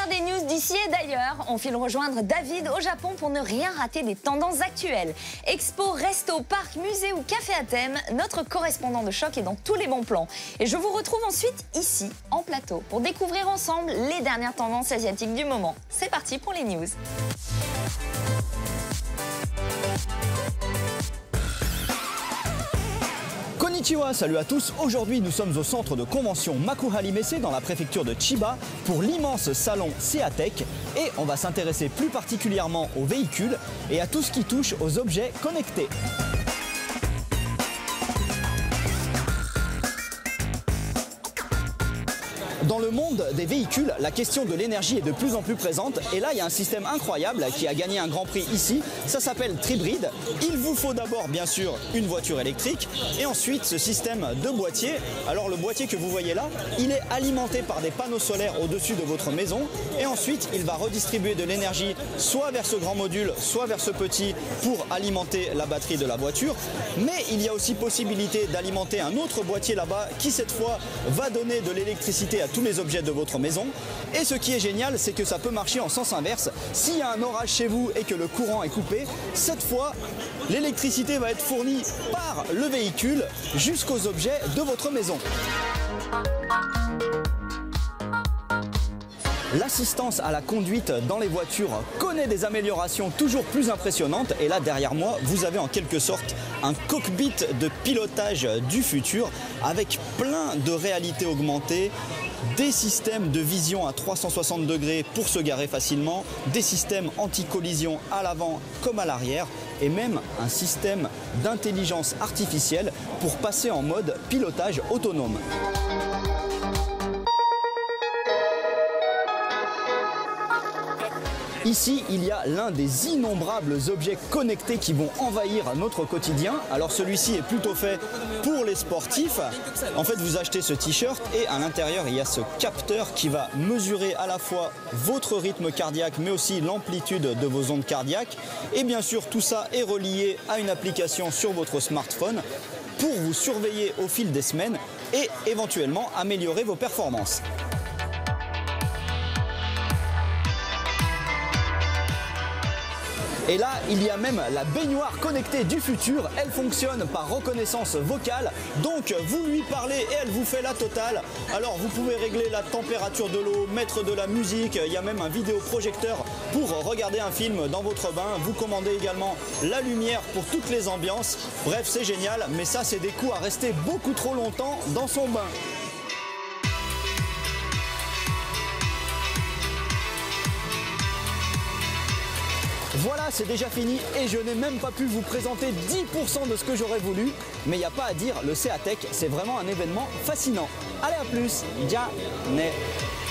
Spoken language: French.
meilleur des news d'ici et d'ailleurs. On file rejoindre David au Japon pour ne rien rater des tendances actuelles. Expo, resto, parc, musée ou café à thème, notre correspondant de choc est dans tous les bons plans. Et je vous retrouve ensuite ici, en plateau, pour découvrir ensemble les dernières tendances asiatiques du moment. C'est parti pour les news. Konnichiwa, salut à tous. Aujourd'hui, nous sommes au centre de convention Makuhari Messe dans la préfecture de Chiba pour l'immense salon Seatech et on va s'intéresser plus particulièrement aux véhicules et à tout ce qui touche aux objets connectés. Dans le monde des véhicules, la question de l'énergie est de plus en plus présente et là il y a un système incroyable qui a gagné un grand prix ici, ça s'appelle Tribrid. Il vous faut d'abord bien sûr une voiture électrique et ensuite ce système de boîtier. Alors le boîtier que vous voyez là, il est alimenté par des panneaux solaires au-dessus de votre maison et ensuite il va redistribuer de l'énergie soit vers ce grand module, soit vers ce petit pour alimenter la batterie de la voiture. Mais il y a aussi possibilité d'alimenter un autre boîtier là-bas qui cette fois va donner de l'électricité à tous les objets de votre maison. Et ce qui est génial, c'est que ça peut marcher en sens inverse. S'il y a un orage chez vous et que le courant est coupé, cette fois, l'électricité va être fournie par le véhicule jusqu'aux objets de votre maison. L'assistance à la conduite dans les voitures connaît des améliorations toujours plus impressionnantes et là derrière moi vous avez en quelque sorte un cockpit de pilotage du futur avec plein de réalité augmentée, des systèmes de vision à 360 degrés pour se garer facilement, des systèmes anti-collision à l'avant comme à l'arrière et même un système d'intelligence artificielle pour passer en mode pilotage autonome. Ici, il y a l'un des innombrables objets connectés qui vont envahir notre quotidien. Alors celui-ci est plutôt fait pour les sportifs. En fait, vous achetez ce t-shirt et à l'intérieur, il y a ce capteur qui va mesurer à la fois votre rythme cardiaque, mais aussi l'amplitude de vos ondes cardiaques. Et bien sûr, tout ça est relié à une application sur votre smartphone pour vous surveiller au fil des semaines et éventuellement améliorer vos performances. Et là, il y a même la baignoire connectée du futur. Elle fonctionne par reconnaissance vocale. Donc, vous lui parlez et elle vous fait la totale. Alors, vous pouvez régler la température de l'eau, mettre de la musique. Il y a même un vidéoprojecteur pour regarder un film dans votre bain. Vous commandez également la lumière pour toutes les ambiances. Bref, c'est génial. Mais ça, c'est des coups à rester beaucoup trop longtemps dans son bain. Voilà, c'est déjà fini et je n'ai même pas pu vous présenter 10% de ce que j'aurais voulu. Mais il n'y a pas à dire, le Seatech, c'est vraiment un événement fascinant. Allez, à plus, ja ne.